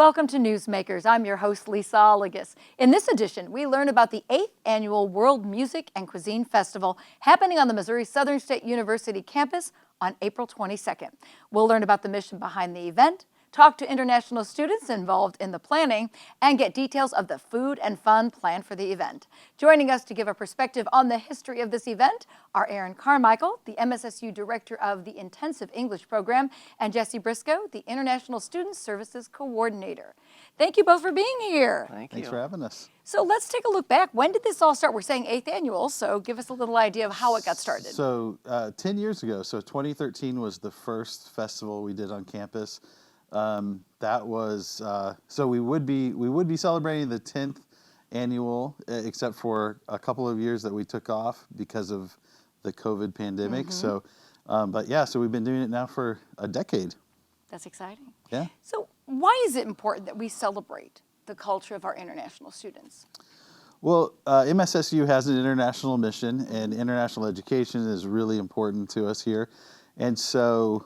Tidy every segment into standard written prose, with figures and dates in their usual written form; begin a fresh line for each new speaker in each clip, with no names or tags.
Welcome to Newsmakers. I'm your host, Lisa Oligas. In this edition, we learn about the 8th Annual World Music and Cuisine Festival happening on the Missouri Southern State University campus on April 22nd. We'll learn about the mission behind the event, talk to international students involved in the planning, and get details of the food and fun planned for the event. Joining us to give a perspective on the history of this event are Aaron Carmichael, the MSSU Director of the Intensive English Program, and Jesse Briscoe, the International Student Services Coordinator. Thank you both for being here.
Thanks for having us.
So let's take a look back. When did this all start? We're saying 8th annual, so give us a little idea of how it got started.
So 10 years ago, so 2013 was the first festival we did on campus. That was so we would be celebrating the 10th annual, except for a couple of years that we took off because of the COVID pandemic. So, but yeah, so we've been doing it now for a decade.
That's exciting.
Yeah.
So why is it important that we celebrate the culture of our international students?
Well, MSSU has an international mission, and international education is really important to us here. And so,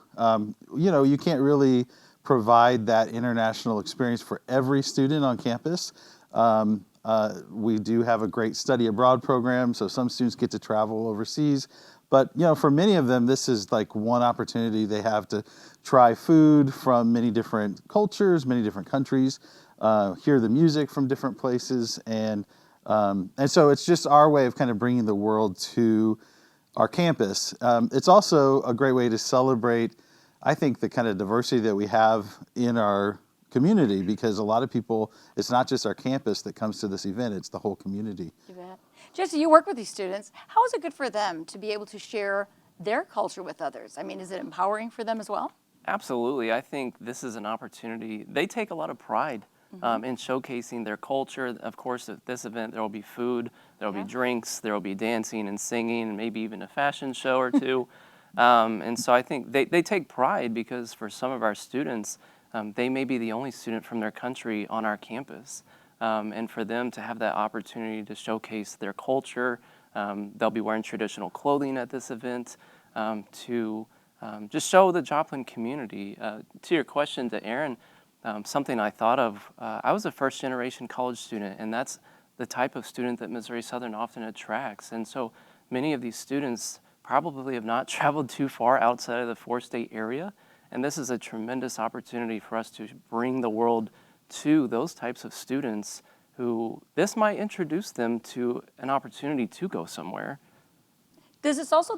you can't really provide that international experience for every student on campus. We do have a great study abroad program, so some students get to travel overseas. But for many of them, this is like one opportunity they have to try food from many different cultures, many different countries, hear the music from different places, and so it's just our way of kind of bringing the world to our campus. It's also a great way to celebrate, I think, the kind of diversity that we have in our community, because a lot of people, it's not just our campus that comes to this event, it's the whole community.
You bet. Jesse, you work with these students. How is it good for them to be able to share their culture with others? I mean, is it empowering for them as well?
Absolutely. I think this is an opportunity. They take a lot of pride in showcasing their culture. Of course, at this event, there will be food, there will be drinks, there will be dancing and singing, and maybe even a fashion show or two. And so I think they take pride because for some of our students, they may be the only student from their country on our campus. And for them to have that opportunity to showcase their culture, they'll be wearing traditional clothing at this event to just show the Joplin community. To your question to Aaron, something I thought of, I was a first-generation college student, and that's the type of student that Missouri Southern often attracts. And so many of these students probably have not traveled too far outside of the four-state area, and this is a tremendous opportunity for us to bring the world to those types of students who this might introduce them to an opportunity to go somewhere.
Does this also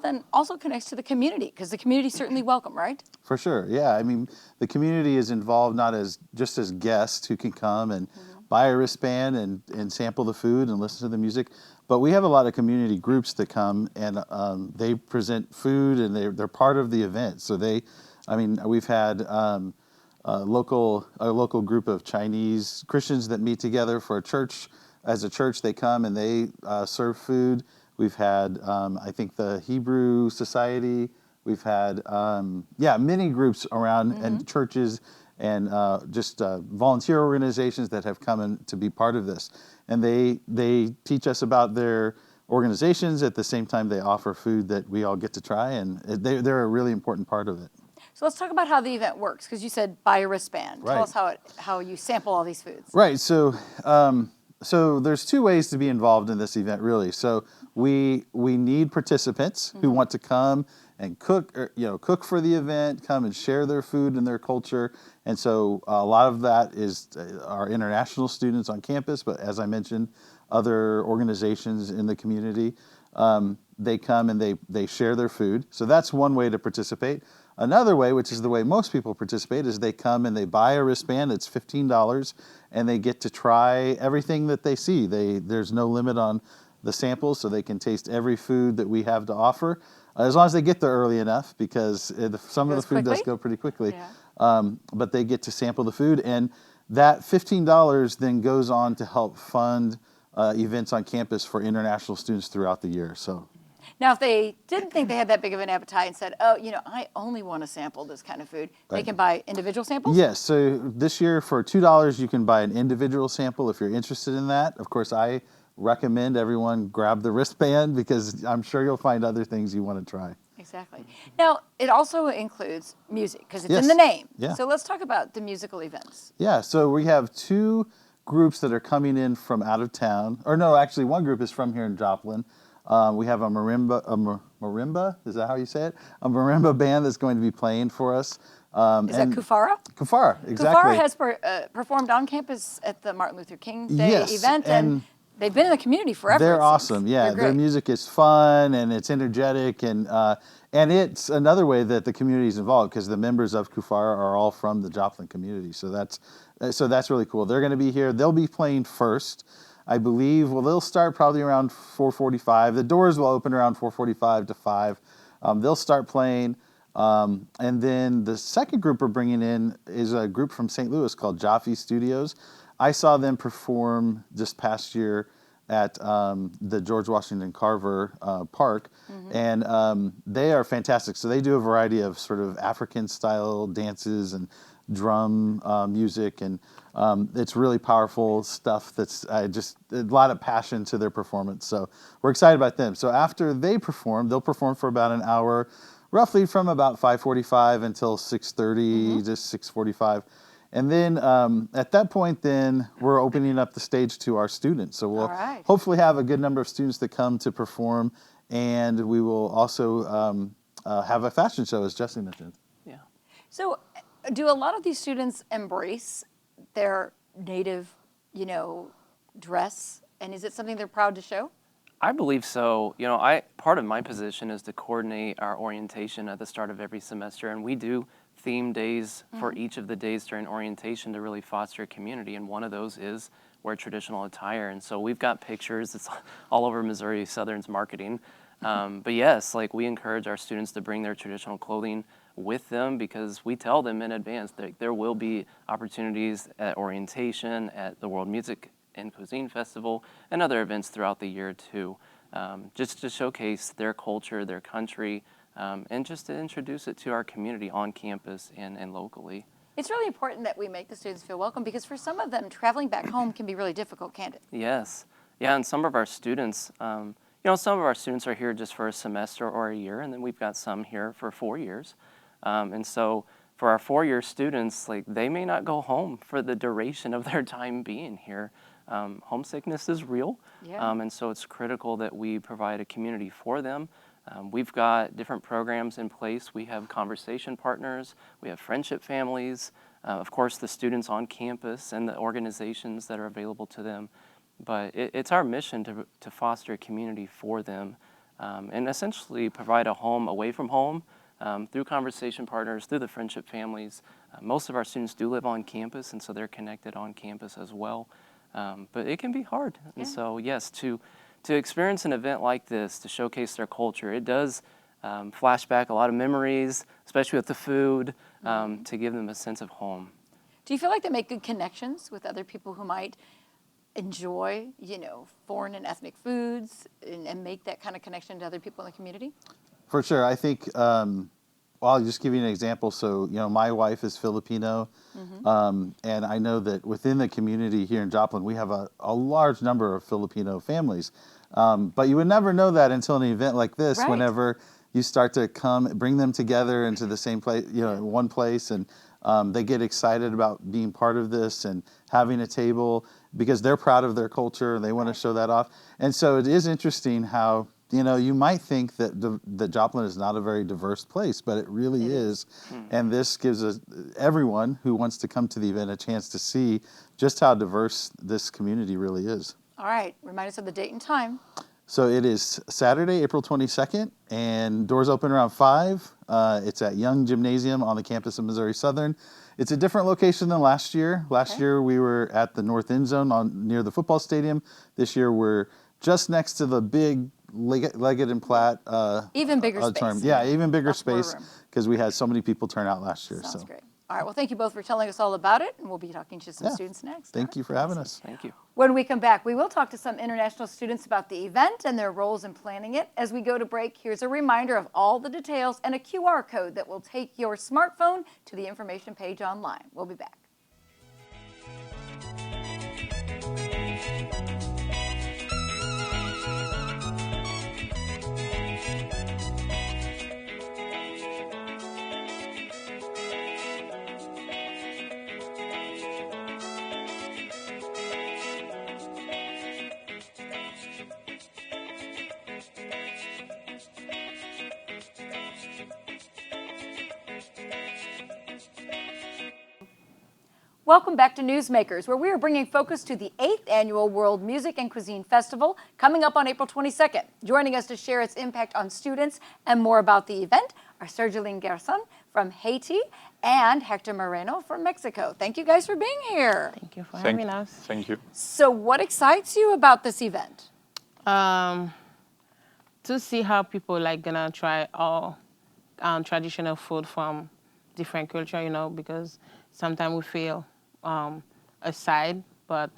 connect to the community? Because the community is certainly welcome, right?
For sure, yeah. I mean, the community is involved not just as guests who can come and buy a wristband and sample the food and listen to the music, but we have a lot of community groups that come and they present food and they're part of the event. So we've had a local group of Chinese Christians that meet together for a church. As a church, they come and they serve food. We've had, I think, the Hebrew Society. We've had, many groups around and churches and just volunteer organizations that have come in to be part of this. And they teach us about their organizations. At the same time, they offer food that we all get to try, and they're a really important part of it.
So let's talk about how the event works, because you said buy a wristband.
Right.
Tell us how you sample all these foods.
Right. So there's two ways to be involved in this event, really. So we need participants who want to come and cook for the event, come and share their food and their culture. And so a lot of that is our international students on campus, but as I mentioned, other organizations in the community. They come and they share their food. So that's one way to participate. Another way, which is the way most people participate, is they come and they buy a wristband. It's $15, and they get to try everything that they see. There's no limit on the samples, so they can taste every food that we have to offer, as long as they get there early enough, because some of the food does go pretty quickly. Yeah. But they get to sample the food, and that $15 then goes on to help fund events on campus for international students throughout the year. So.
Now, if they didn't think they had that big of an appetite and said, I only want to sample this kind of food, they can buy individual samples?
Yes. So this year for $2, you can buy an individual sample if you're interested in that. Of course, I recommend everyone grab the wristband because I'm sure you'll find other things you want to try.
Exactly. Now, it also includes music because it's in
Yes.
the name.
Yeah.
So let's talk about the musical events.
Yeah, so we have two groups that are coming in from out of town. Or no, actually, one group is from here in Joplin. We have a marimba, is that how you say it? A marimba band that's going to be playing for us.
Is that Kufara?
Kufara, exactly.
Kufara has performed on campus at the Martin Luther King Day
Yes,
event, and they've been in the community forever.
They're
it
awesome.
seems.
Yeah,
They're
their
great.
music is fun and it's energetic, and it's another way that the community is involved because the members of Kufara are all from the Joplin community. So that's really cool. They're going to be here. They'll be playing first, I believe. Well, they'll start probably around 4:45. The doors will open around 4:45 to 5. They'll start playing. And then the second group we're bringing in is a group from St. Louis called Jaffe Studios. I saw them perform this past year at the George Washington Carver Park, and they are fantastic. So they do a variety of sort of African-style dances and drum music, and it's really powerful stuff that's just a lot of passion to their performance. So we're excited about them. So after they perform, they'll perform for about an hour, roughly from about 5:45 until 6:30, just 6:45. And then at that point, then we're opening up the stage to our students. So we'll hopefully have a good number of students that come to perform, and we will also have a fashion show, as Jesse mentioned.
Yeah.
So, do a lot of these students embrace their native, dress, and is it something they're proud to show?
I believe so. Part of my position is to coordinate our orientation at the start of every semester, and we do theme days for each of the days during orientation to really foster a community, and one of those is wear traditional attire. And so we've got pictures. It's all over Missouri Southern's marketing. But yes, we encourage our students to bring their traditional clothing with them because we tell them in advance that there will be opportunities at orientation, at the World Music and Cuisine Festival, and other events throughout the year too, just to showcase their culture, their country, and just to introduce it to our community on campus and locally.
It's really important that we make the students feel welcome because for some of them, traveling back home can be really difficult, can't it?
Yes. Yeah, and some of our students, some of our students are here just for a semester or a year, and then we've got some here for 4 years. And so for our 4-year students, they may not go home for the duration of their time being here. Homesickness is real, and so it's critical that we provide a community for them. We've got different programs in place. We have conversation partners, we have friendship families, of course the students on campus and the organizations that are available to them. But it's our mission to foster a community for them and essentially provide a home away from home through conversation partners, through the friendship families. Most of our students do live on campus, and so they're connected on campus as well. But it can be hard. And so, yes, to experience an event like this, to showcase their culture, it does flash back a lot of memories, especially with the food, to give them a sense of home.
Do you feel like they make good connections with other people who might enjoy, foreign and ethnic foods and make that kind of connection to other people in the community?
For sure. I think, I'll just give you an example. So, my wife is Filipino, and I know that within the community here in Joplin, we have a large number of Filipino families. But you would never know that until an event like this, whenever you start to bring them together into the same place, one place, and they get excited about being part of this and having a table because they're proud of their culture and they want to show that off. And so it is interesting how, you might think that Joplin is not a very diverse place, but it really is. And this gives everyone who wants to come to the event a chance to see just how diverse this community really is.
All right. Remind us of the date and time.
So it is Saturday, April 22nd, and doors open around 5. It's at Young Gymnasium on the campus of Missouri Southern. It's a different location than last year. Last year we were at the north end zone near the football stadium. This year we're just next to the big Leggett and Platt
even bigger space.
Yeah, even bigger space
room.
because we had so many people turn out last year.
Sounds great. All right, well, thank you both for telling us all about it, and we'll be talking to some students next.
Thank you for having us.
Thank you.
When we come back, we will talk to some international students about the event and their roles in planning it. As we go to break, here's a reminder of all the details and a QR code that will take your smartphone to the information page online. We'll be back. Welcome back to Newsmakers, where we are bringing focus to the 8th Annual World Music and Cuisine Festival coming up on April 22nd. Joining us to share its impact on students and more about the event are Sergeline Gerson from Haiti and Hector Moreno from Mexico. Thank you guys for being here.
Thank you for having us.
Thank you.
So what excites you about this event?
To see how people like gonna try all traditional food from different culture, because sometimes we feel aside, but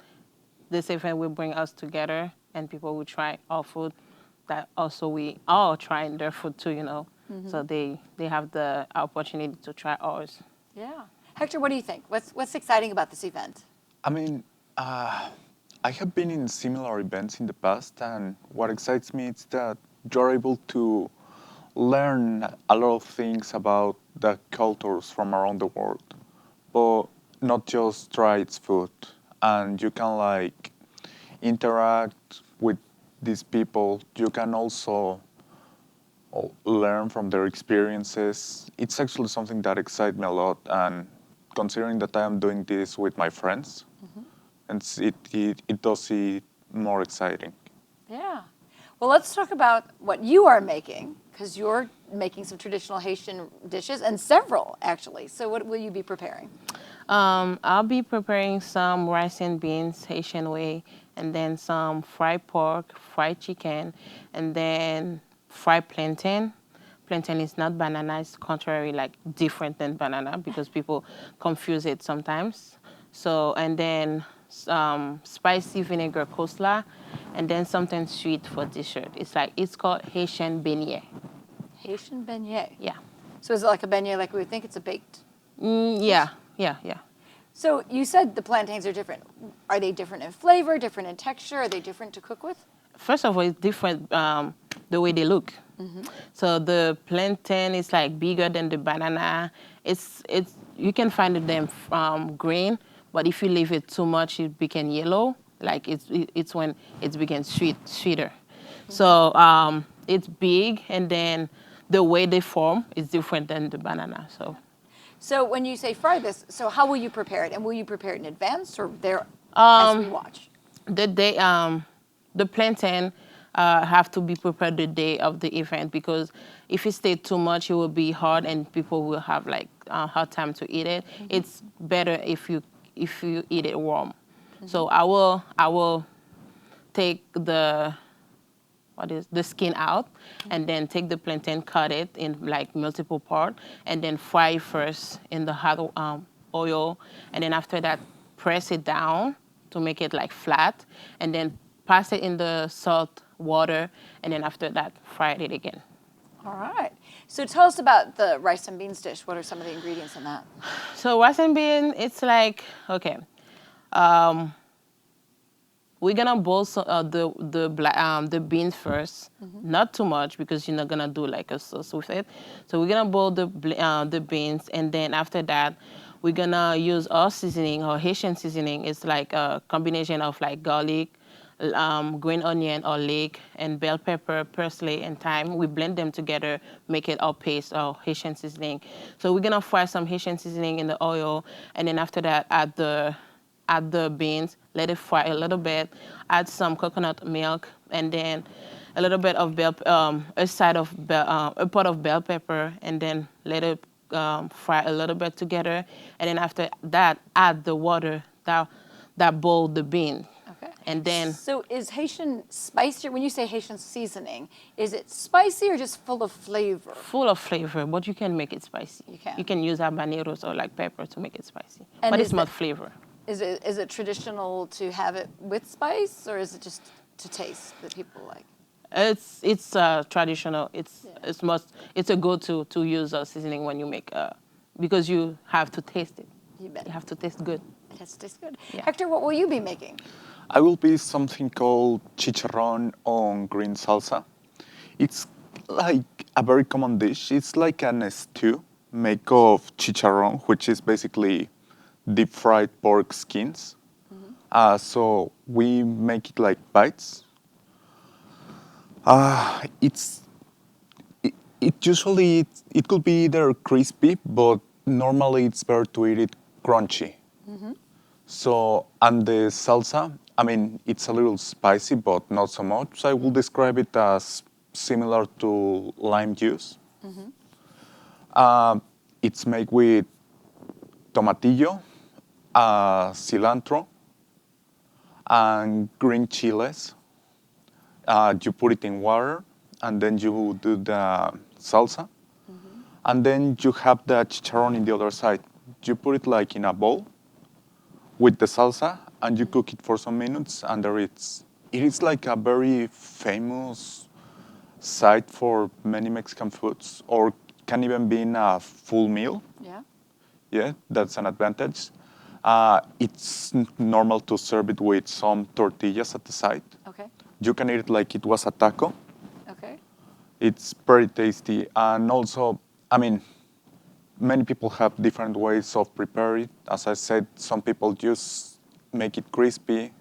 this event will bring us together and people will try our food that also we all trying their food too, So they have the opportunity to try ours.
Yeah. Hector, what do you think? What's exciting about this event?
I mean, I have been in similar events in the past, and what excites me is that you're able to learn a lot of things about the cultures from around the world, but not just try its food. And you can like interact with these people. You can also learn from their experiences. It's actually something that excites me a lot, and considering that I am doing this with my friends, and it does see more exciting.
Yeah. Well, let's talk about what you are making, because you're making some traditional Haitian dishes, and several, actually. So what will you be preparing?
I'll be preparing some rice and beans Haitian way, and then some fried pork, fried chicken, and then fried plantain. Plantain is not banana, it's contrary, like different than banana, because people confuse it sometimes. So, and then spicy vinegar coleslaw, and then something sweet for dessert. It's called Haitian beignet.
Haitian beignet.
Yeah.
So is it like a beignet like we would think? It's a baked?
Yeah.
So you said the plantains are different. Are they different in flavor, different in texture? Are they different to cook with?
First of all, it's different the way they look. So the plantain is like bigger than the banana. It's you can find them green, but if you leave it too much, it become yellow. Like it's when it becomes sweeter. So it's big, and then the way they form is different than the banana.
So when you say fry this, so how will you prepare it? And will you prepare it in advance or there as we watch?
The plantain have to be prepared the day of the event, because if it stays too much, it will be hard and people will have like a hard time to eat it. It's better if you eat it warm. So I will take the skin out, and then take the plantain, cut it in like multiple parts, and then fry first in the hot oil, and then after that press it down to make it like flat, and then pass it in the salt water, and then after that fry it again.
All right. So tell us about the rice and beans dish. What are some of the ingredients in that?
So rice and bean, it's like, okay, we're gonna boil the beans first, not too much because you're not gonna do like a sauce with it. So we're gonna boil the beans, and then after that, we're gonna use our seasoning, our Haitian seasoning. It's like a combination of like garlic, green onion or leek, and bell pepper, parsley, and thyme. We blend them together, make it our paste, our Haitian seasoning. So we're gonna fry some Haitian seasoning in the oil, and then after that, add the beans, let it fry a little bit, add some coconut milk, and then a little bit of a pot of bell pepper, and then let it fry a little bit together. And then after that, add the water that boiled the bean.
Okay.
And then.
So is Haitian spicy? When you say Haitian seasoning, is it spicy or just full of flavor?
Full of flavor, but you can make it spicy.
You can.
Use habaneros or like pepper to make it spicy.
And
but it's not flavor.
Is it traditional to have it with spice, or is it just to taste that people like?
It's traditional. It's a go-to to use a seasoning when you make because you have to taste it.
You bet.
You have to taste good.
It has to taste good.
Yeah.
Hector, what will you be making?
I will be something called chicharrón on green salsa. It's like a very common dish. It's like a stew made of chicharrón, which is basically deep fried pork skins. So we make it like bites. It could be either crispy, but normally it's better to eat it crunchy. So, and the salsa, I mean, it's a little spicy, but not so much. So I will describe it as similar to lime juice. It's made with tomatillo, cilantro, and green chiles. You put it in water, and then you do the salsa, and then you have the chicharron in the other side. You put it like in a bowl with the salsa, and you cook it for some minutes, and there it's. It is like a very famous site for many Mexican foods, or can even be in a full meal.
Yeah.
Yeah, that's an advantage. It's normal to serve it with some tortillas at the side.
Okay.
You can eat it like it was a taco.
Okay.
It's very tasty. And also, I mean, many people have different ways of preparing it. As I said, some people just make it crispy.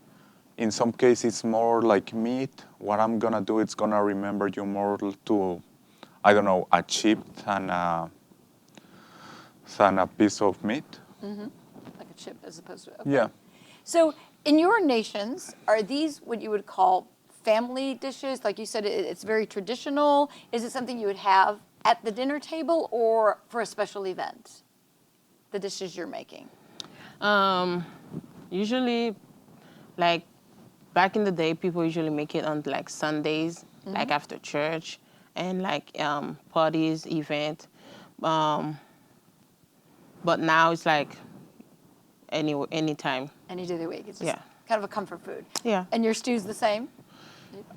In some cases, more like meat. What I'm gonna do is gonna remember you more to, I don't know, a chip than a piece of meat.
Like a chip as opposed to. Okay.
Yeah.
So, in your nations, are these what you would call family dishes? Like you said, it's very traditional. Is it something you would have at the dinner table or for a special event? The dishes you're making.
Usually, like back in the day, people usually make it on like Sundays, like after church, and like parties, event. But now it's like anytime.
Any day of the week. It's just
Yeah.
kind of a comfort food.
Yeah.
And your stew's the same?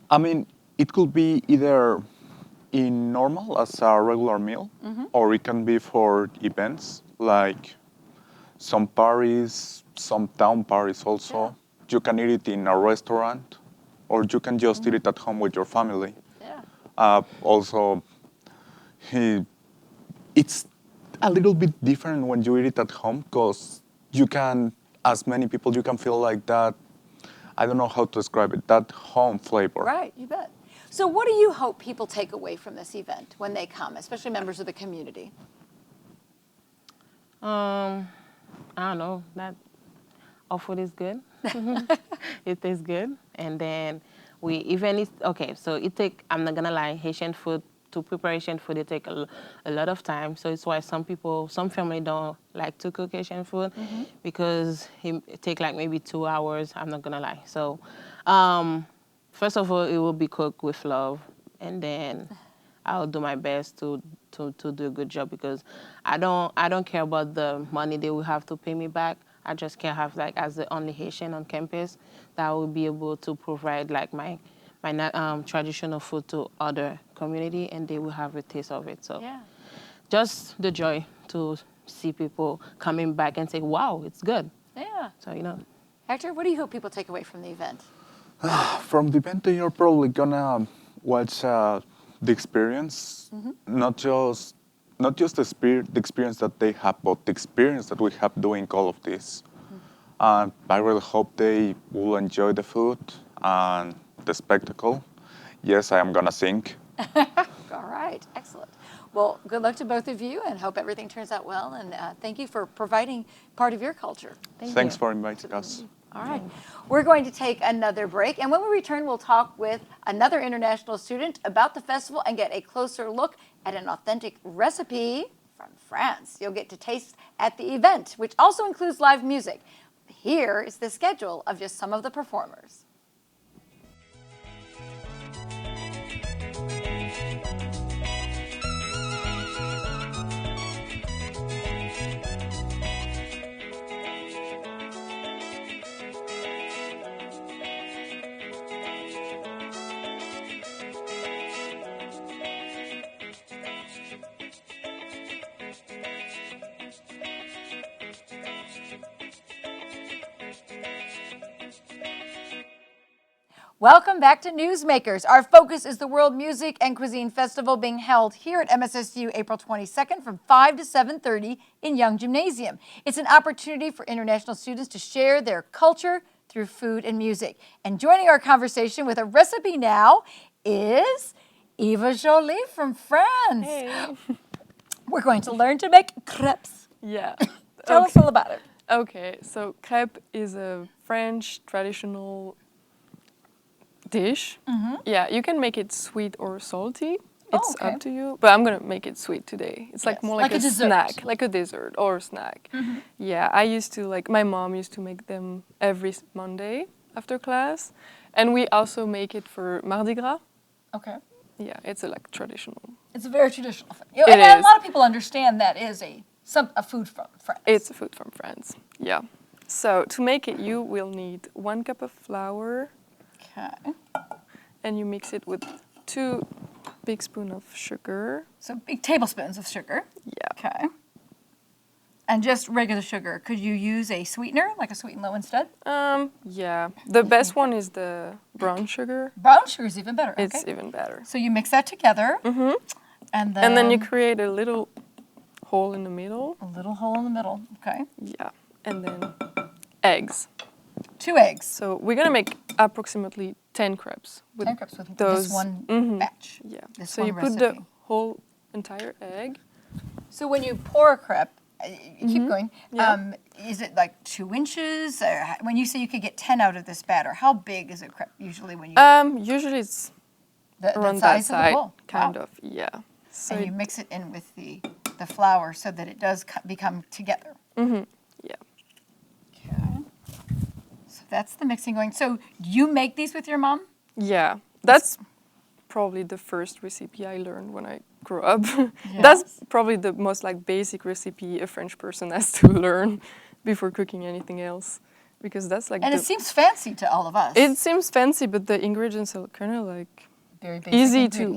I mean, it could be either in normal as a regular meal, or it can be for events like some parties, some town parties also.
Yeah.
You can eat it in a restaurant, or you can just eat it at home with your family.
Yeah.
Also, it's a little bit different when you eat it at home because you can, as many people, you can feel like that. I don't know how to describe it. That home flavor.
Right, you bet. So, what do you hope people take away from this event when they come, especially members of the community?
I don't know. That our food is good. It tastes good, and then we even it's okay. So it take. I'm not gonna lie. Haitian food to prepare Haitian food it take a lot of time. So it's why some family don't like to cook Haitian food because it take like maybe 2 hours. I'm not gonna lie. So first of all, it will be cooked with love, and then I'll do my best to do a good job because I don't care about the money they will have to pay me back. I just can't have like as the only Haitian on campus that I will be able to provide like my traditional food to other community and they will have a taste of it. So
Yeah.
just the joy to see people coming back and say, wow, it's good.
Yeah.
So, you know.
Hector, what do you hope people take away from the event?
From the event, you're probably gonna watch the experience, not just the experience that they have, but the experience that we have doing all of this. And I really hope they will enjoy the food and the spectacle. Yes, I am gonna sing.
All right, excellent. Well, good luck to both of you and hope everything turns out well. And thank you for providing part of your culture.
Thanks for inviting us.
All right. We're going to take another break. And when we return, we'll talk with another international student about the festival and get a closer look at an authentic recipe from France. You'll get to taste at the event, which also includes live music. Here is the schedule of just some of the performers. Welcome back to Newsmakers. Our focus is the World Music and Cuisine Festival being held here at MSSU April 22nd from 5 to 7:30 in Young Gymnasium. It's an opportunity for international students to share their culture through food and music. And joining our conversation with a recipe now is Eva Jolie from France.
Hey.
We're going to learn to make crepes.
Yeah.
Tell us all about it.
Okay, so crêpe is a French traditional dish. Yeah, you can make it sweet or salty. It's
okay.
up to you, but I'm gonna make it sweet today. It's like
Yes,
more
like
like
a dessert.
snack, like a dessert or a snack. Yeah, I used to like my mom used to make them every Monday after class, and we also make it for Mardi Gras.
Okay.
Yeah, it's a like traditional.
It's a very traditional thing. You know,
It
and a
is.
lot of people understand that is a food from France.
It's a food from France. Yeah. So to make it, you will need 1 cup of flour,
Okay.
and you mix it with 2 big spoons of sugar.
So big tablespoons of sugar.
Yeah.
Okay. And just regular sugar. Could you use a sweetener, like a sweet and low instead?
Yeah. The best one is the brown sugar.
Brown sugar is even better.
It's
Okay.
even better.
So you mix that together. Mm-hmm. And
And then you create a little hole in the middle.
a little hole in the middle. Okay.
Yeah. And then eggs.
2 eggs.
So we're gonna make approximately 10 crepes with
10 cups with
those.
this one batch.
Yeah.
This
So
one
you put
recipe.
the whole entire egg.
So when you pour a crepe, keep going.
Yeah.
Is it like 2 inches? Or when you say you could get 10 out of this batter, how big is a crepe usually when you
Usually it's
the
around
size
that
of the
side,
bowl?
kind
Wow.
of. Yeah. So
And you mix it in with the flour so that it does become together.
yeah.
Okay. So that's the mixing going. So you make these with your mom?
Yeah, that's probably the first recipe I learned when I grew up. That's
Yes.
probably the most like basic recipe a French person has to learn before cooking anything else, because that's like
And it seems fancy to all of us.
it seems fancy, but the ingredients are kind of like
very basic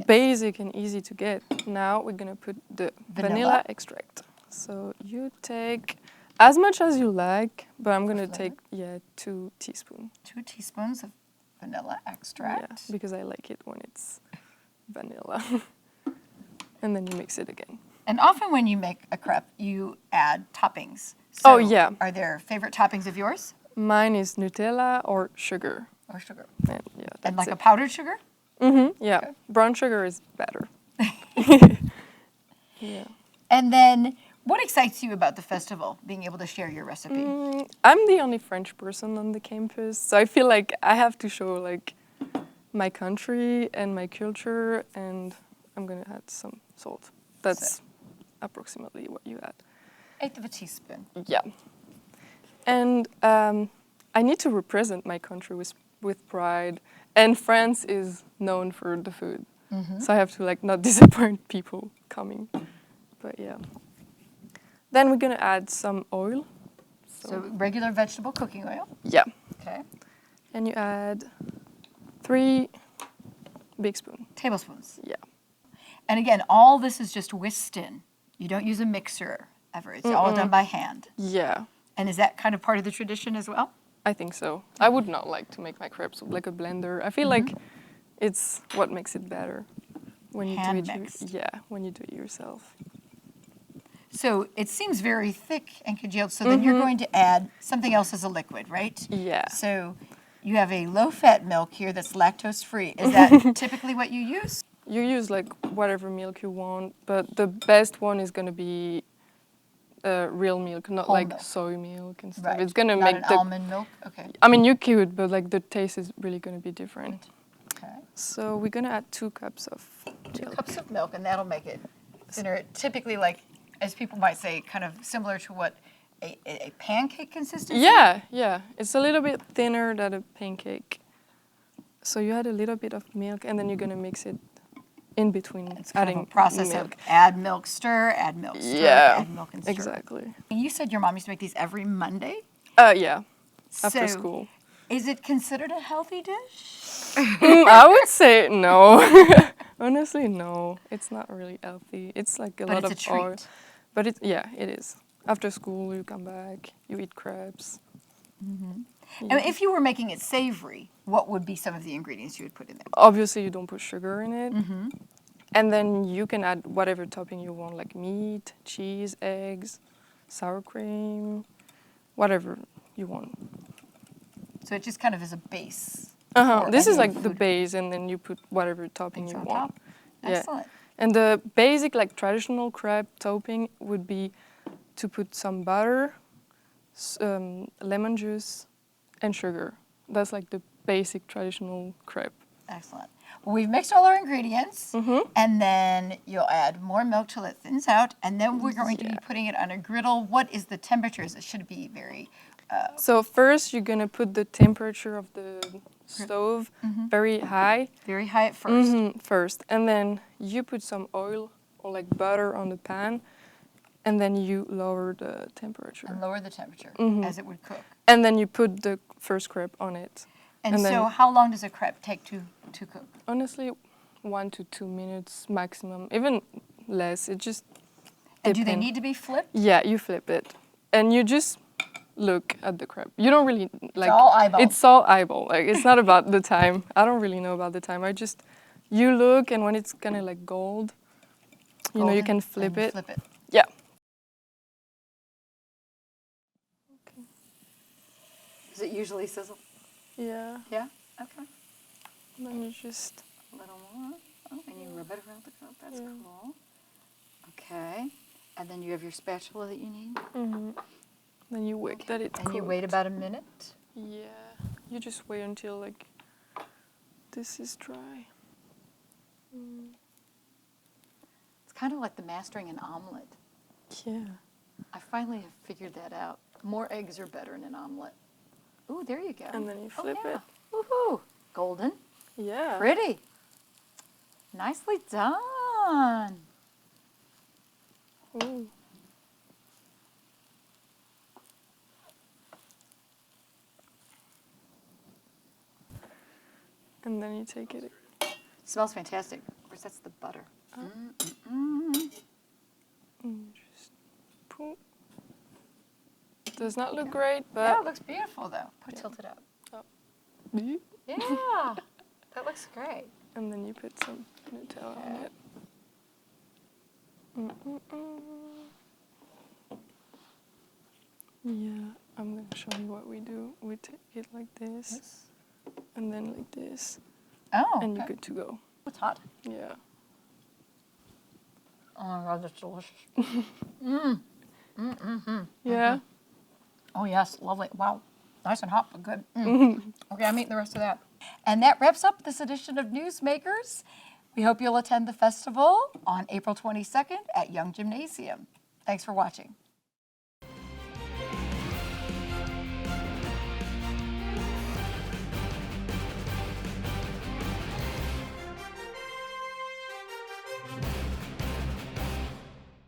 basic
ingredients.
and easy to get. Now we're gonna put the
Vanilla?
vanilla extract. So you take as much as you like, but I'm gonna
flavor?
take 2 teaspoons.
2 teaspoons of vanilla
Yeah,
extract.
because I like it when it's vanilla. And then you mix it again.
And often when you make a crepe, you add toppings.
Oh,
So
yeah.
Are there favorite toppings of yours?
Mine is Nutella or sugar.
Or sugar?
And yeah,
And
that's
like
it.
a powdered sugar?
Yeah,
Okay.
brown sugar is better. Yeah.
And then what excites you about the festival, being able to share your recipe?
I'm the only French person on the campus, so I feel like I have to show like my country and my culture, and I'm gonna add some salt. That's approximately what you add.
1/8 of a teaspoon.
Yeah. And I need to represent my country with pride. And France is known for the food. So I have to like not disappoint people coming. But yeah. Then we're gonna add some oil.
So regular vegetable cooking oil.
Yeah.
Okay.
And you add 3 big spoons.
Tablespoons.
Yeah.
And again, all this is just whisked in. You don't use a mixer ever. It's all done by hand.
Yeah.
And is that kind of part of the tradition as well?
I think so. I would not like to make my crepes with like a blender. I feel like it's what makes it better when you
Hand
do it.
mixed.
When you do it yourself.
So it seems very thick and congealed. So then you're going to add something else as a liquid, right?
Yeah.
So you have a low-fat milk here that's lactose-free. Is that typically what you use?
You use like whatever milk you want, but the best one is gonna be real milk, not
Whole
like
milk.
soy milk and stuff.
Right.
It's gonna
Not
make
an
the.
almond milk? Okay.
I mean, you could, but like the taste is really gonna be different.
Okay.
So we're gonna add 2 cups of
2
milk.
cups of milk, and that'll make it thinner. Typically, like, as people might say, kind of similar to what a pancake consistency?
Yeah, yeah. It's a little bit thinner than a pancake. So you add a little bit of milk, and then you're gonna mix it in between
It's kind
adding
of a process
milk.
of add milk, stir, add milk, stir,
Yeah,
add milk, and stir.
exactly.
You said your mom used to make these every Monday?
Yeah, after
So,
school.
Is it considered a healthy dish?
I would say no. Honestly, no. It's not really healthy. It's like a
But
lot
it's
of
a
oil.
treat.
But it is. After school, you come back, you eat crepes.
And if you were making it savory, what would be some of the ingredients you would put in there?
Obviously, you don't put sugar in it. And then you can add whatever topping you want, like meat, cheese, eggs, sour cream, whatever you want.
So it just kind of is a base. for
This is
any
like the
food.
base, and then you put whatever topping
Things
you
on
want.
top.
Yeah.
Excellent.
And the basic, like traditional crepe topping would be to put some butter, lemon juice, and sugar. That's like the basic traditional crepe.
Excellent. Well, we've mixed all our ingredients, and then you'll add more milk till it thins out, and then we're going to be putting it on a griddle. What is the temperature? It should be very...
So first, you're gonna put the temperature of the stove very high.
very high at first.
First, and then you put some oil or like butter on the pan, and then you lower the temperature.
And lower the temperature as it would cook.
And then you put the first crepe on it.
And
And
so
then-
how long does a crepe take to cook?
Honestly, 1 to 2 minutes maximum, even less. It just
And do they
depends.
need to be flipped?
Yeah, you flip it, and you just look at the crepe. You don't really like.
all eyeball.
It's all eyeball. Like it's not about the time. I don't really know about the time. You look, and when it's kind of like gold, you know, you
Golden,
can
then
flip
you
it.
Flip it.
Yeah.
Does it usually sizzle?
Yeah.
Yeah? Okay.
And then you just.
A little more. Oh, and you rub it around the cup. That's
Yeah.
cool. Okay. And then you have your spatula that you need.
Then you wait that it's
And you wait
cooked.
about a minute.
Yeah. You just wait until like this is dry.
It's kind of like the mastering an omelet.
Yeah.
I finally have figured that out. More eggs are better in an omelet. Ooh, there you go.
And then you flip
oh, yeah.
it.
Woohoo! Golden.
Yeah.
Pretty. Nicely done.
Ooh. And then you take it.
Smells fantastic. Of course, that's the butter.
And you just poof. Does not look great,
Yeah, it
but
looks beautiful though. Tilt it up.
Beep.
Yeah, that looks great.
And then you put some Nutella on it. Yeah, I'm gonna show you what we do. We take it like this, and then like this,
Oh,
and you're
okay.
good to go.
It's hot.
Yeah.
Oh my God, that's delicious.
Yeah.
Oh yes, lovely. Wow, nice and hot, but good. Okay, I'm eating the rest of that. And that wraps up this edition of Newsmakers. We hope you'll attend the festival on April 22nd at Young Gymnasium. Thanks for watching.